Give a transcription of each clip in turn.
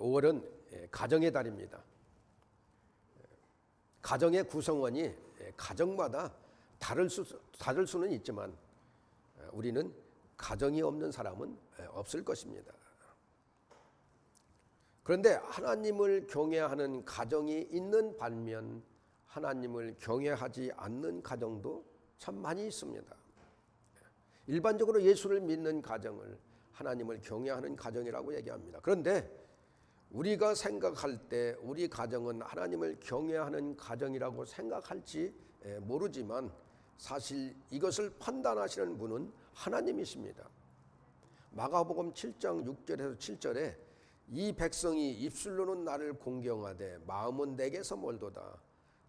5월은 가정의 달입니다. 가정의 구성원이 가정마다 다를 수는 있지만 우리는 가정이 없는 사람은 없을 것입니다. 그런데 하나님을 경외하는 가정이 있는 반면 하나님을 경외하지 않는 가정도 참 많이 있습니다. 일반적으로 예수를 믿는 가정을 하나님을 경외하는 가정이라고 얘기합니다. 그런데 우리가 생각할 때 우리 가정은 하나님을 경외하는 가정이라고 생각할지 모르지만 사실 이것을 판단하시는 분은 하나님이십니다. 마가복음 7장 6절에서 7절에 이 백성이 입술로는 나를 공경하되 마음은 내게서 멀도다.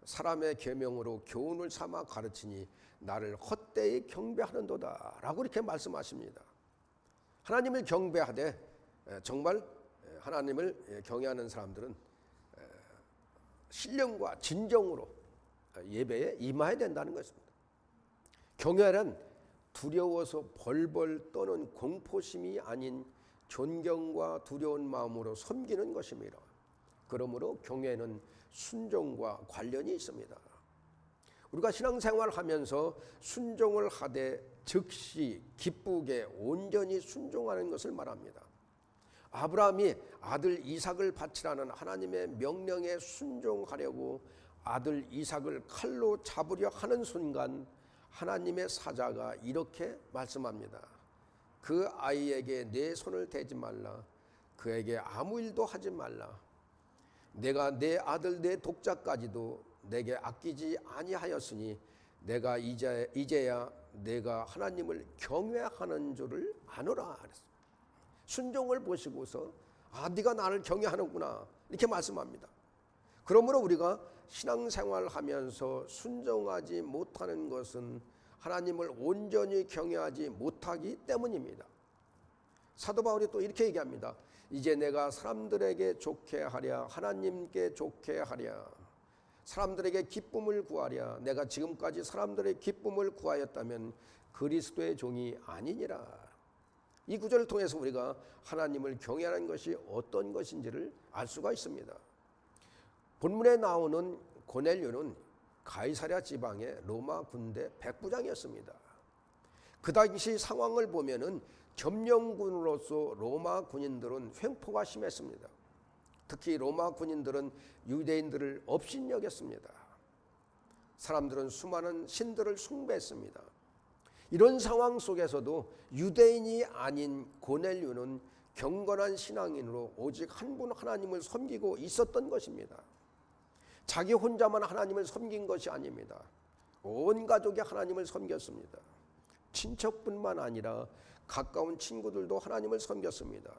사람의 계명으로 교훈을 삼아 가르치니 나를 헛되이 경배하는도다 라고 이렇게 말씀하십니다. 하나님을 경배하되 정말 하나님을 경외하는 사람들은 신령과 진정으로 예배에 임해야 된다는 것입니다. 경외란 두려워서 벌벌 떠는 공포심이 아닌 존경과 두려운 마음으로 섬기는 것입니다. 그러므로 경외는 순종과 관련이 있습니다. 우리가 신앙생활을 하면서 순종을 하되 즉시 기쁘게 온전히 순종하는 것을 말합니다. 아브라함이 아들 이삭을 바치라는 하나님의 명령에 순종하려고 아들 이삭을 칼로 잡으려 하는 순간 하나님의 사자가 이렇게 말씀합니다. 그 아이에게 내 손을 대지 말라. 그에게 아무 일도 하지 말라. 내가 내 아들 내 독자까지도 내게 아끼지 아니하였으니 내가 이제야 내가 하나님을 경외하는 줄을 아노라. 순종을 보시고서 네가 나를 경외하는구나 이렇게 말씀합니다. 그러므로 우리가 신앙생활을 하면서 순종하지 못하는 것은 하나님을 온전히 경외하지 못하기 때문입니다. 사도 바울이 또 이렇게 얘기합니다. 이제 내가 사람들에게 좋게 하랴 하나님께 좋게 하랴 사람들에게 기쁨을 구하랴 내가 지금까지 사람들의 기쁨을 구하였다면 그리스도의 종이 아니니라. 이 구절을 통해서 우리가 하나님을 경외하는 것이 어떤 것인지를 알 수가 있습니다. 본문에 나오는 고넬료는 가이사랴 지방의 로마 군대 백부장이었습니다. 그 당시 상황을 보면은 점령군으로서 로마 군인들은 횡포가 심했습니다. 특히 로마 군인들은 유대인들을 업신여겼습니다. 사람들은 수많은 신들을 숭배했습니다. 이런 상황 속에서도 유대인이 아닌 고넬료는 경건한 신앙인으로 오직 한 분 하나님을 섬기고 있었던 것입니다. 자기 혼자만 하나님을 섬긴 것이 아닙니다. 온 가족이 하나님을 섬겼습니다. 친척뿐만 아니라 가까운 친구들도 하나님을 섬겼습니다.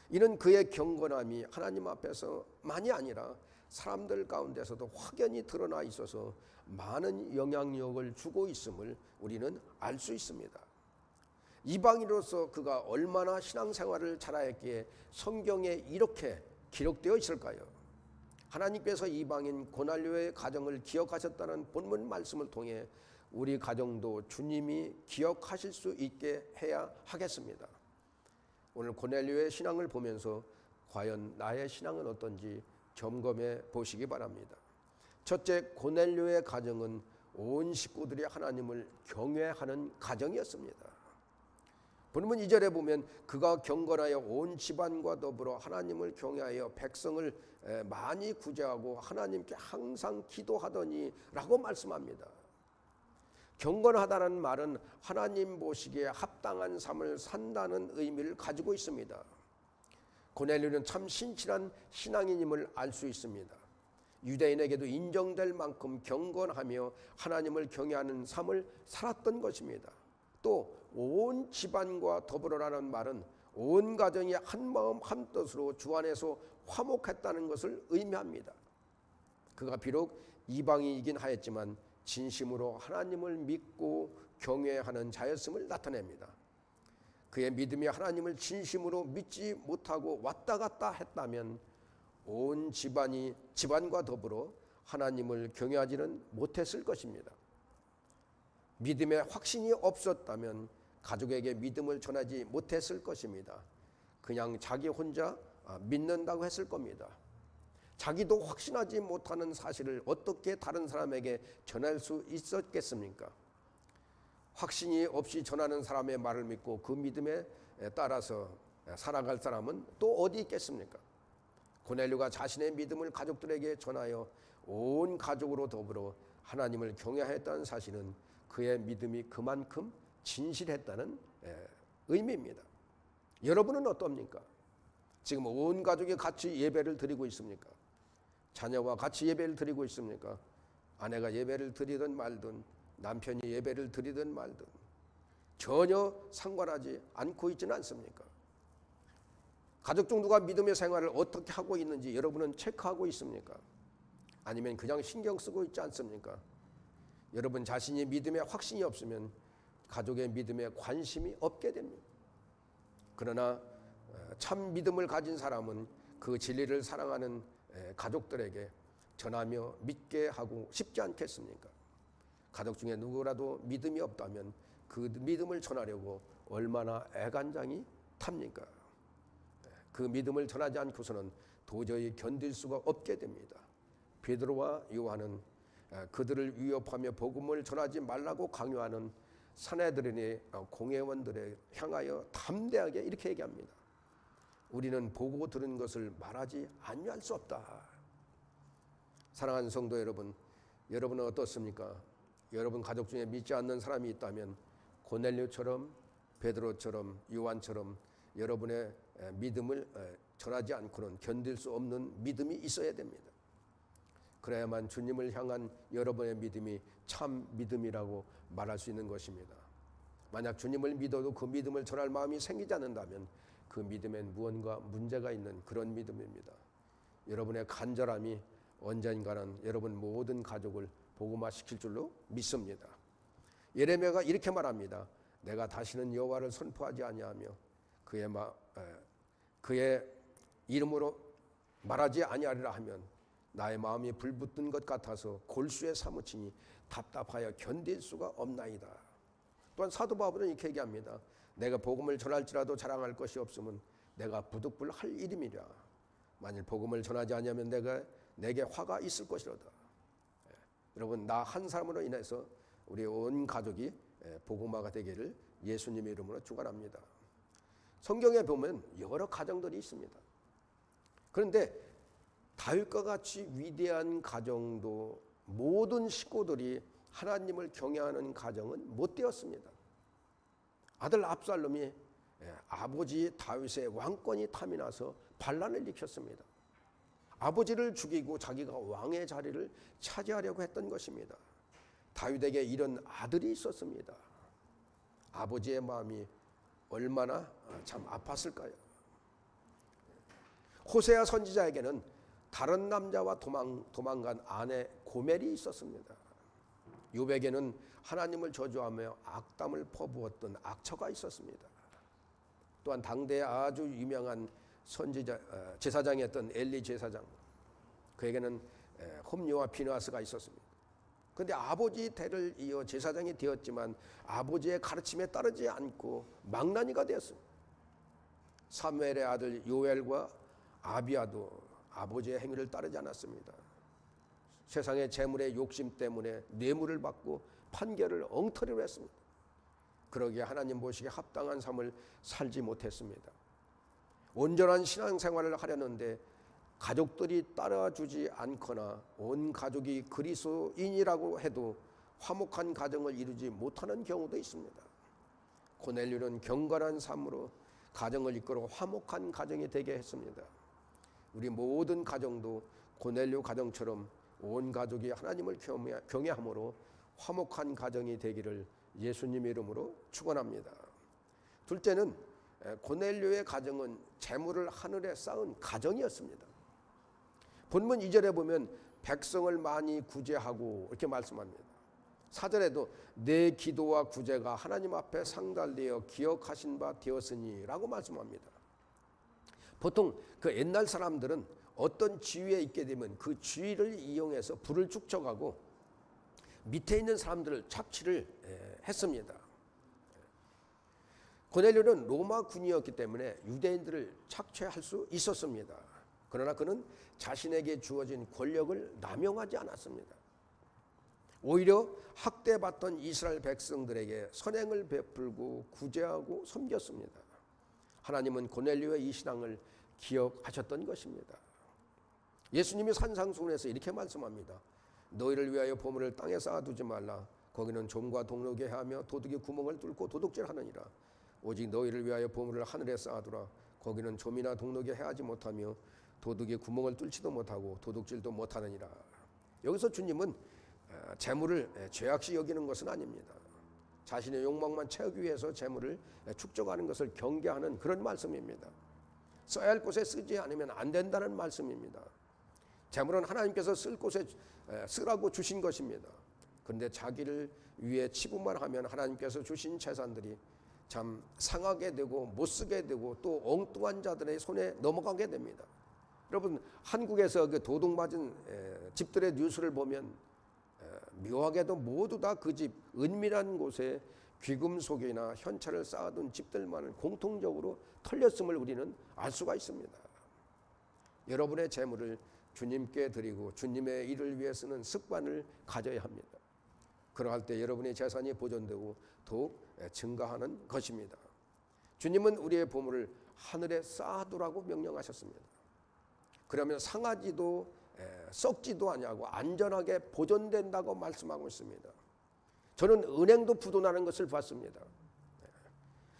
이는 그의 경건함이 하나님 앞에서만이 아니라 사람들 가운데서도 확연히 드러나 있어서 많은 영향력을 주고 있음을 우리는 알 수 있습니다. 이방인으로서 그가 얼마나 신앙생활을 잘하였기에 성경에 이렇게 기록되어 있을까요? 하나님께서 이방인 고넬료의 가정을 기억하셨다는 본문 말씀을 통해 우리 가정도 주님이 기억하실 수 있게 해야 하겠습니다. 오늘 고넬료의 신앙을 보면서 과연 나의 신앙은 어떤지 점검해 보시기 바랍니다. 첫째, 고넬료의 가정은 온 식구들이 하나님을 경외하는 가정이었습니다. 본문 2절에 보면 그가 경건하여 온 집안과 더불어 하나님을 경외하여 백성을 많이 구제하고 하나님께 항상 기도하더니 라고 말씀합니다. 경건하다는 말은 하나님 보시기에 합당한 삶을 산다는 의미를 가지고 있습니다. 고넬료는 참 신실한 신앙인임을 알 수 있습니다. 유대인에게도 인정될 만큼 경건하며 하나님을 경외하는 삶을 살았던 것입니다. 또 온 집안과 더불어라는 말은 온 가정이 한 마음 한 뜻으로 주 안에서 화목했다는 것을 의미합니다. 그가 비록 이방인이긴 하였지만 진심으로 하나님을 믿고 경외하는 자였음을 나타냅니다. 그의 믿음이 하나님을 진심으로 믿지 못하고 왔다 갔다 했다면 온 집안과 더불어 하나님을 경외하지는 못했을 것입니다. 믿음에 확신이 없었다면 가족에게 믿음을 전하지 못했을 것입니다. 그냥 자기 혼자 믿는다고 했을 겁니다. 자기도 확신하지 못하는 사실을 어떻게 다른 사람에게 전할 수 있었겠습니까? 확신이 없이 전하는 사람의 말을 믿고 그 믿음에 따라서 살아갈 사람은 또 어디 있겠습니까? 고넬료가 자신의 믿음을 가족들에게 전하여 온 가족으로 더불어 하나님을 경외했다는 사실은 그의 믿음이 그만큼 진실했다는 의미입니다. 여러분은 어떻습니까? 지금 온 가족이 같이 예배를 드리고 있습니까? 자녀와 같이 예배를 드리고 있습니까? 아내가 예배를 드리든 말든 남편이 예배를 드리든 말든 전혀 상관하지 않고 있지는 않습니까? 가족 중 누가 믿음의 생활을 어떻게 하고 있는지 여러분은 체크하고 있습니까? 아니면 그냥 신경 쓰고 있지 않습니까? 여러분 자신이 믿음에 확신이 없으면 가족의 믿음에 관심이 없게 됩니다. 그러나 참 믿음을 가진 사람은 그 진리를 사랑하는 가족들에게 전하며 믿게 하고 싶지 않겠습니까? 가족 중에 누구라도 믿음이 없다면 그 믿음을 전하려고 얼마나 애간장이 탑니까? 그 믿음을 전하지 않고서는 도저히 견딜 수가 없게 됩니다. 베드로와 요한은 그들을 위협하며 복음을 전하지 말라고 강요하는 산헤드린의 공회원들에 향하여 담대하게 이렇게 얘기합니다. 우리는 보고 들은 것을 말하지 아니할 수 없다. 사랑하는 성도 여러분, 여러분은 어떻습니까? 여러분 가족 중에 믿지 않는 사람이 있다면 고넬료처럼 베드로처럼 요한처럼 여러분의 믿음을 전하지 않고는 견딜 수 없는 믿음이 있어야 됩니다. 그래야만 주님을 향한 여러분의 믿음이 참 믿음이라고 말할 수 있는 것입니다. 만약 주님을 믿어도 그 믿음을 전할 마음이 생기지 않는다면 그 믿음엔 무언가 문제가 있는 그런 믿음입니다. 여러분의 간절함이 언젠가는 여러분 모든 가족을 복음화시킬 줄로 믿습니다. 예레미야가 이렇게 말합니다. 내가 다시는 여호와를 선포하지 아니하며 그의 이름으로 말하지 아니하리라 하면 나의 마음이 불붙은 것 같아서 골수에 사무치니 답답하여 견딜 수가 없나이다. 또한 사도 바울은 이렇게 얘기합니다. 내가 복음을 전할지라도 자랑할 것이 없으면 내가 부득불할 일임이라. 만일 복음을 전하지 아니하면 내게 화가 있을 것이로다. 여러분 나 한 사람으로 인해서 우리 온 가족이 복음화가 되기를 예수님의 이름으로 축원합니다. 성경에 보면 여러 가정들이 있습니다. 그런데 다윗과 같이 위대한 가정도 모든 식구들이 하나님을 경외하는 가정은 못 되었습니다. 아들 압살롬이 아버지 다윗의 왕권이 탐이 나서 반란을 일으켰습니다. 아버지를 죽이고 자기가 왕의 자리를 차지하려고 했던 것입니다. 다윗에게 이런 아들이 있었습니다. 아버지의 마음이 얼마나 참 아팠을까요? 호세아 선지자에게는 다른 남자와 도망간 아내 고멜이 있었습니다. 욥에게는 하나님을 저주하며 악담을 퍼부었던 악처가 있었습니다. 또한 당대에 아주 유명한 선지자 제사장이었던 엘리 제사장, 그에게는 홈리와 비느하스가 있었습니다. 그런데 아버지 대를 이어 제사장이 되었지만 아버지의 가르침에 따르지 않고 망나니가 되었습니다. 사무엘의 아들 요엘과 아비야도 아버지의 행위를 따르지 않았습니다. 세상의 재물의 욕심 때문에 뇌물을 받고 판결을 엉터리로 했습니다. 그러기에 하나님 보시기에 합당한 삶을 살지 못했습니다. 온전한 신앙생활을 하려는데 가족들이 따라주지 않거나 온 가족이 그리스도인이라고 해도 화목한 가정을 이루지 못하는 경우도 있습니다. 고넬료는 경건한 삶으로 가정을 이끌어 화목한 가정이 되게 했습니다. 우리 모든 가정도 고넬료 가정처럼 온 가족이 하나님을 경외함으로 화목한 가정이 되기를 예수님의 이름으로 축원합니다. 둘째는 고넬료의 가정은 재물을 하늘에 쌓은 가정이었습니다. 본문 2절에 보면 백성을 많이 구제하고 이렇게 말씀합니다. 4절에도 내 기도와 구제가 하나님 앞에 상달되어 기억하신 바 되었으니 라고 말씀합니다. 보통 그 옛날 사람들은 어떤 지위에 있게 되면 그 지위를 이용해서 부를 축적하고 밑에 있는 사람들을 착취를 했습니다. 고넬료는 로마 군이었기 때문에 유대인들을 착취할 수 있었습니다. 그러나 그는 자신에게 주어진 권력을 남용하지 않았습니다. 오히려 학대받던 이스라엘 백성들에게 선행을 베풀고 구제하고 섬겼습니다. 하나님은 고넬료의 이 신앙을 기억하셨던 것입니다. 예수님이 산상수훈에서 이렇게 말씀합니다. 너희를 위하여 보물을 땅에 쌓아두지 말라. 거기는 좀과 동록이 하며 도둑이 구멍을 뚫고 도둑질하느니라. 오직 너희를 위하여 보물을 하늘에 쌓아두라. 거기는 좀이나 동록이 해하지 못하며 도둑이 구멍을 뚫지도 못하고 도둑질도 못하느니라. 여기서 주님은 재물을 죄악시 여기는 것은 아닙니다. 자신의 욕망만 채우기 위해서 재물을 축적하는 것을 경계하는 그런 말씀입니다. 써야 할 곳에 쓰지 않으면 안 된다는 말씀입니다. 재물은 하나님께서 쓸 곳에 쓰라고 주신 것입니다. 그런데 자기를 위해 치부만 하면 하나님께서 주신 재산들이 참 상하게 되고 못 쓰게 되고 또 엉뚱한 자들의 손에 넘어가게 됩니다. 여러분, 한국에서 그 도둑맞은 집들의 뉴스를 보면 묘하게도 모두 다 그 집 은밀한 곳에 귀금속이나 현찰을 쌓아둔 집들만은 공통적으로 털렸음을 우리는 알 수가 있습니다. 여러분의 재물을 주님께 드리고 주님의 일을 위해 쓰는 습관을 가져야 합니다. 그러할 때 여러분의 재산이 보존되고 더욱 증가하는 것입니다. 주님은 우리의 보물을 하늘에 쌓아두라고 명령하셨습니다. 그러면 상하지도 썩지도 아니하고 안전하게 보존된다고 말씀하고 있습니다. 저는 은행도 부도나는 것을 봤습니다.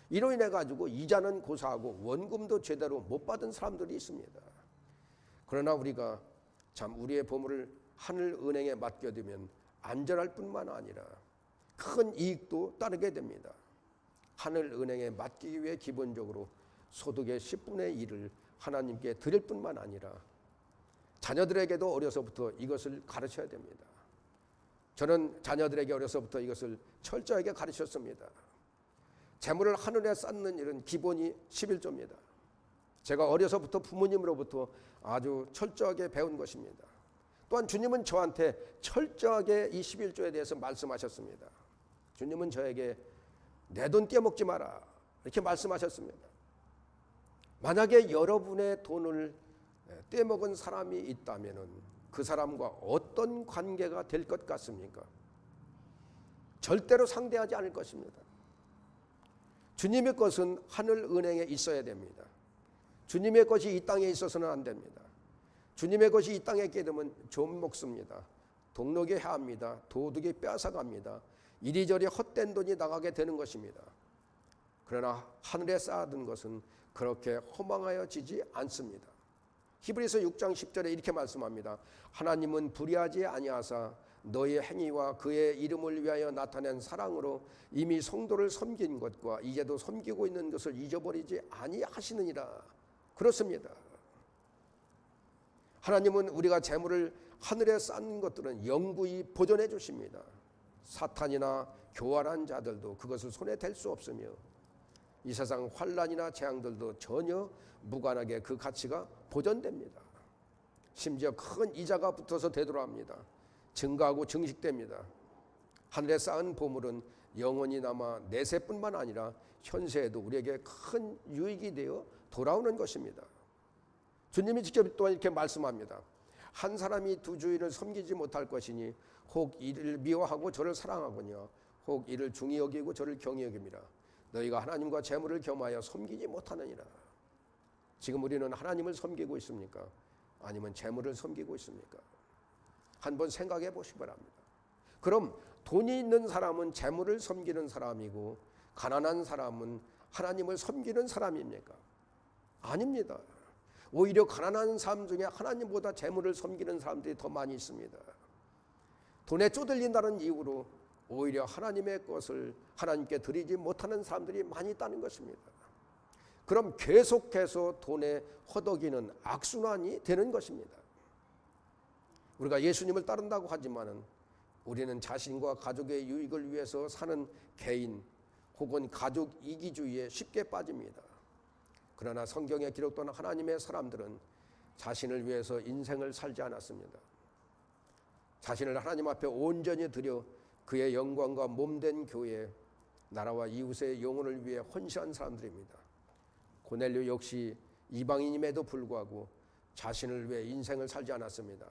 이로 인해 가지고 이자는 고사하고 원금도 제대로 못 받은 사람들이 있습니다. 그러나 우리가 참 우리의 보물을 하늘 은행에 맡겨두면 안전할 뿐만 아니라 큰 이익도 따르게 됩니다. 하늘 은행에 맡기기 위해 기본적으로 소득의 10분의 1을 하나님께 드릴 뿐만 아니라 자녀들에게도 어려서부터 이것을 가르쳐야 됩니다. 저는 자녀들에게 어려서부터 이것을 철저하게 가르쳤습니다. 재물을 하늘에 쌓는 일은 기본이 11조입니다. 제가 어려서부터 부모님으로부터 아주 철저하게 배운 것입니다. 또한 주님은 저한테 철저하게 이 11조에 대해서 말씀하셨습니다. 주님은 저에게 내 돈 떼먹지 마라 이렇게 말씀하셨습니다. 만약에 여러분의 돈을 떼먹은 사람이 있다면 그 사람과 어떤 관계가 될 것 같습니까? 절대로 상대하지 않을 것입니다. 주님의 것은 하늘 은행에 있어야 됩니다. 주님의 것이 이 땅에 있어서는 안 됩니다. 주님의 것이 이 땅에 깨르면 좀 먹습니다. 동록이 해합니다. 도둑이 빼앗아갑니다. 이리저리 헛된 돈이 나가게 되는 것입니다. 그러나 하늘에 쌓아둔 것은 그렇게 허망하여지지 않습니다. 히브리서 6장 10절에 이렇게 말씀합니다. 하나님은 불의하지 아니하사 너의 행위와 그의 이름을 위하여 나타낸 사랑으로 이미 성도를 섬긴 것과 이제도 섬기고 있는 것을 잊어버리지 아니하시느니라. 그렇습니다. 하나님은 우리가 재물을 하늘에 쌓는 것들은 영구히 보존해 주십니다. 사탄이나 교활한 자들도 그것을 손에 댈 수 없으며 이 세상 환난이나 재앙들도 전혀 무관하게 그 가치가 보존됩니다. 심지어 큰 이자가 붙어서 되돌아옵니다. 증가하고 증식됩니다. 하늘에 쌓은 보물은 영원히 남아 내세뿐만 아니라 현세에도 우리에게 큰 유익이 되어 돌아오는 것입니다. 주님이 직접 또한 이렇게 말씀합니다. 한 사람이 두 주인을 섬기지 못할 것이니 혹 이를 미워하고 저를 사랑하거니와 혹 이를 중히 여기고 저를 경히 여김이라. 너희가 하나님과 재물을 겸하여 섬기지 못하느니라. 지금 우리는 하나님을 섬기고 있습니까? 아니면 재물을 섬기고 있습니까? 한번 생각해 보시기 바랍니다. 그럼 돈이 있는 사람은 재물을 섬기는 사람이고 가난한 사람은 하나님을 섬기는 사람입니까? 아닙니다. 오히려 가난한 사람 중에 하나님보다 재물을 섬기는 사람들이 더 많이 있습니다. 돈에 쪼들린다는 이유로 오히려 하나님의 것을 하나님께 드리지 못하는 사람들이 많이 있다는 것입니다. 그럼 계속해서 돈에 허덕이는 악순환이 되는 것입니다. 우리가 예수님을 따른다고 하지만은 우리는 자신과 가족의 유익을 위해서 사는 개인 혹은 가족 이기주의에 쉽게 빠집니다. 그러나 성경에 기록된 하나님의 사람들은 자신을 위해서 인생을 살지 않았습니다. 자신을 하나님 앞에 온전히 드려 그의 영광과 몸된 교회, 나라와 이웃의 영혼을 위해 헌신한 사람들입니다. 고넬료 역시 이방인임에도 불구하고 자신을 위해 인생을 살지 않았습니다.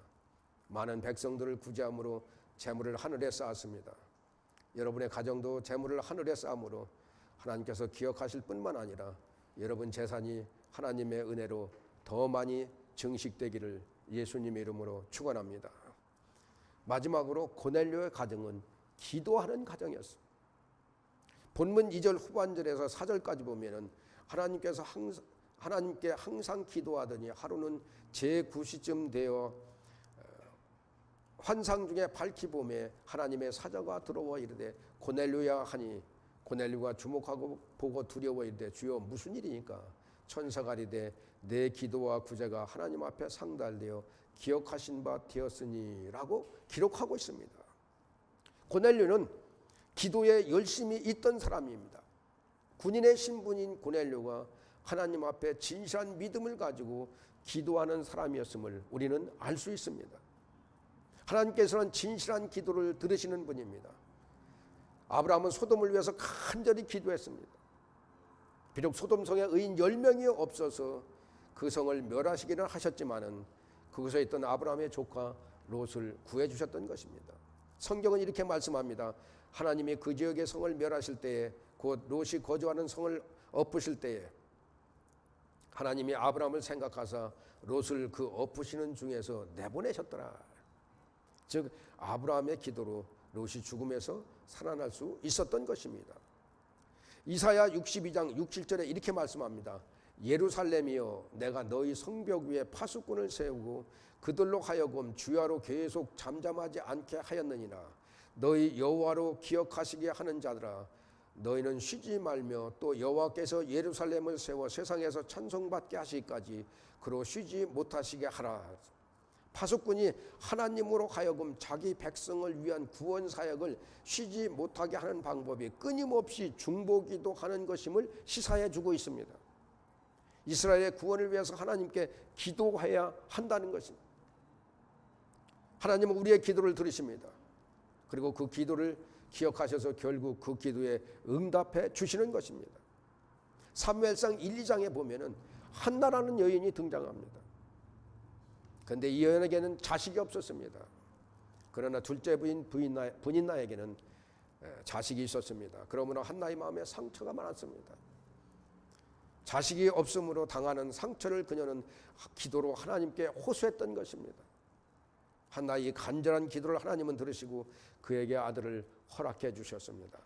많은 백성들을 구제함으로 재물을 하늘에 쌓았습니다. 여러분의 가정도 재물을 하늘에 쌓음으로 하나님께서 기억하실 뿐만 아니라 여러분 재산이 하나님의 은혜로 더 많이 증식되기를 예수님의 이름으로 축원합니다. 마지막으로 고넬료의 가정은 기도하는 가정이었습니다. 본문 2절 후반절에서 4절까지 보면은 하나님께 항상 기도하더니 하루는 제9시쯤 되어 환상 중에 밝히 봄에 하나님의 사자가 들어와 이르되 고넬료야 하니 고넬료가 주목하고 보고 두려워 이르되 주여 무슨 일이니까? 천사가 이르되 내 기도와 구제가 하나님 앞에 상달되어 기억하신 바 되었으니 라고 기록하고 있습니다. 고넬료는 기도에 열심히 있던 사람입니다. 군인의 신분인 고넬료가 하나님 앞에 진실한 믿음을 가지고 기도하는 사람이었음을 우리는 알 수 있습니다. 하나님께서는 진실한 기도를 들으시는 분입니다. 아브라함은 소돔을 위해서 간절히 기도했습니다. 비록 소돔성에 의인 10명이 없어서 그 성을 멸하시기는 하셨지만은 그곳에 있던 아브라함의 조카 롯을 구해주셨던 것입니다. 성경은 이렇게 말씀합니다. 하나님이 그 지역의 성을 멸하실 때에 곧 롯이 거주하는 성을 엎으실 때에 하나님이 아브라함을 생각하사 롯을 그 엎으시는 중에서 내보내셨더라. 즉 아브라함의 기도로 롯이 죽음에서 살아날 수 있었던 것입니다. 이사야 62장 6, 7절에 이렇게 말씀합니다. 예루살렘이여 내가 너희 성벽 위에 파수꾼을 세우고 그들로 하여금 주야로 계속 잠잠하지 않게 하였느니라. 너희 여호와로 기억하시게 하는 자들아 너희는 쉬지 말며 또 여호와께서 예루살렘을 세워 세상에서 찬송받게 하시기까지 그로 쉬지 못하시게 하라. 파수꾼이 하나님으로 하여금 자기 백성을 위한 구원 사역을 쉬지 못하게 하는 방법이 끊임없이 중보기도 하는 것임을 시사해 주고 있습니다. 이스라엘의 구원을 위해서 하나님께 기도해야 한다는 것입니다. 하나님은 우리의 기도를 들으십니다. 그리고 그 기도를 기억하셔서 결국 그 기도에 응답해 주시는 것입니다. 사무엘상 1, 2장에 보면은 한나라는 여인이 등장합니다. 그런데 이 여인에게는 자식이 없었습니다. 그러나 둘째 부인 분인나에게는 자식이 있었습니다. 그러므로 한나의 마음에 상처가 많았습니다. 자식이 없음으로 당하는 상처를 그녀는 기도로 하나님께 호소했던 것입니다. 한나의 간절한 기도를 하나님은 들으시고 그에게 아들을 허락해 주셨습니다.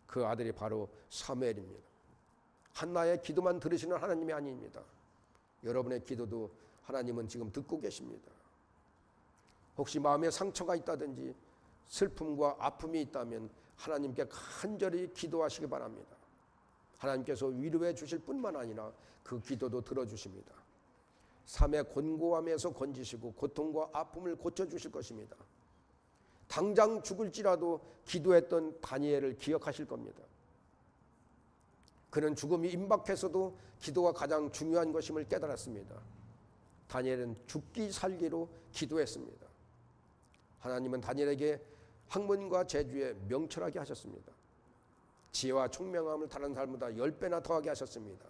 그 아들이 바로 사무엘입니다. 한나의 기도만 들으시는 하나님이 아닙니다. 여러분의 기도도 하나님은 지금 듣고 계십니다. 혹시 마음에 상처가 있다든지 슬픔과 아픔이 있다면 하나님께 간절히 기도하시기 바랍니다. 하나님께서 위로해 주실 뿐만 아니라 그 기도도 들어주십니다. 삶의 곤고함에서 건지시고 고통과 아픔을 고쳐주실 것입니다. 당장 죽을지라도 기도했던 다니엘을 기억하실 겁니다. 그는 죽음이 임박해서도 기도가 가장 중요한 것임을 깨달았습니다. 다니엘은 죽기 살기로 기도했습니다. 하나님은 다니엘에게 학문과 재주에 명철하게 하셨습니다. 지혜와 총명함을 다른 사람보다 10배나 더하게 하셨습니다.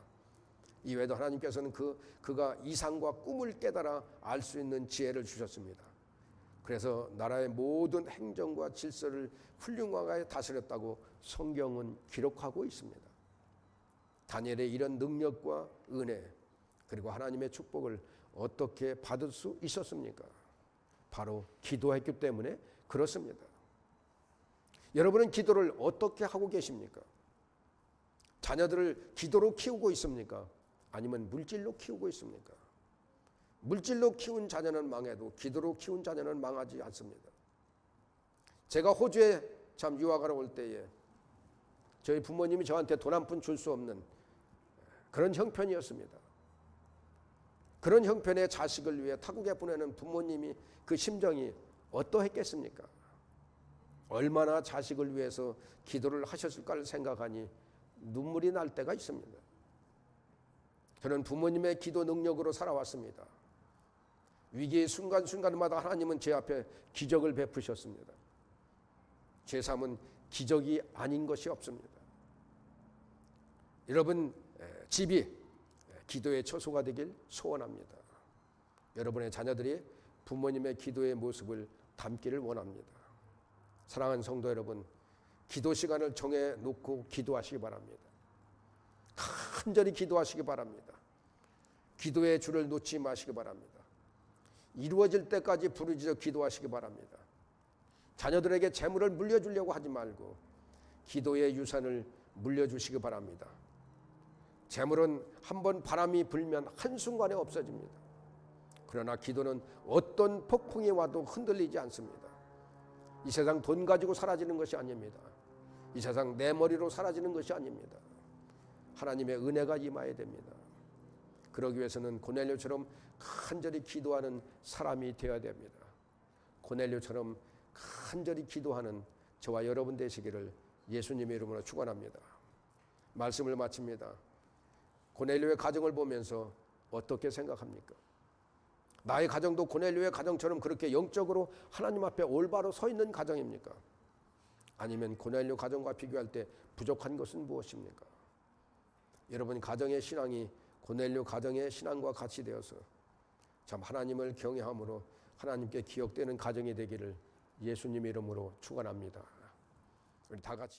이외에도 하나님께서는 그가 이상과 꿈을 깨달아 알 수 있는 지혜를 주셨습니다. 그래서 나라의 모든 행정과 질서를 훌륭하게 다스렸다고 성경은 기록하고 있습니다. 다니엘의 이런 능력과 은혜 그리고 하나님의 축복을 어떻게 받을 수 있었습니까? 바로 기도했기 때문에 그렇습니다. 여러분은 기도를 어떻게 하고 계십니까? 자녀들을 기도로 키우고 있습니까? 아니면 물질로 키우고 있습니까? 물질로 키운 자녀는 망해도 기도로 키운 자녀는 망하지 않습니다. 제가 호주에 참 유학하러 올 때에 저희 부모님이 저한테 돈 한 푼 줄 수 없는 그런 형편이었습니다. 그런 형편의 자식을 위해 타국에 보내는 부모님이 그 심정이 어떠했겠습니까? 얼마나 자식을 위해서 기도를 하셨을까를 생각하니 눈물이 날 때가 있습니다. 저는 부모님의 기도 능력으로 살아왔습니다. 위기의 순간순간마다 하나님은 제 앞에 기적을 베푸셨습니다. 제 삶은 기적이 아닌 것이 없습니다. 여러분 집이 기도의 처소가 되길 소원합니다. 여러분의 자녀들이 부모님의 기도의 모습을 담기를 원합니다. 사랑하는 성도 여러분, 기도 시간을 정해 놓고 기도하시기 바랍니다. 간절히 기도하시기 바랍니다. 기도의 줄을 놓지 마시기 바랍니다. 이루어질 때까지 부르짖어 기도하시기 바랍니다. 자녀들에게 재물을 물려주려고 하지 말고 기도의 유산을 물려주시기 바랍니다. 재물은 한번 바람이 불면 한순간에 없어집니다. 그러나 기도는 어떤 폭풍이 와도 흔들리지 않습니다. 이 세상 돈 가지고 사라지는 것이 아닙니다. 이 세상 내 머리로 사라지는 것이 아닙니다. 하나님의 은혜가 임해야 됩니다. 그러기 위해서는 고넬료처럼 간절히 기도하는 사람이 되어야 됩니다. 고넬료처럼 간절히 기도하는 저와 여러분 되시기를 예수님의 이름으로 축원합니다. 말씀을 마칩니다. 고넬료의 가정을 보면서 어떻게 생각합니까? 나의 가정도 고넬료의 가정처럼 그렇게 영적으로 하나님 앞에 올바로 서 있는 가정입니까? 아니면 고넬료 가정과 비교할 때 부족한 것은 무엇입니까? 여러분 가정의 신앙이 고넬료 가정의 신앙과 같이 되어서 참 하나님을 경외함으로 하나님께 기억되는 가정이 되기를 예수님의 이름으로 축원합니다. 우리 다 같이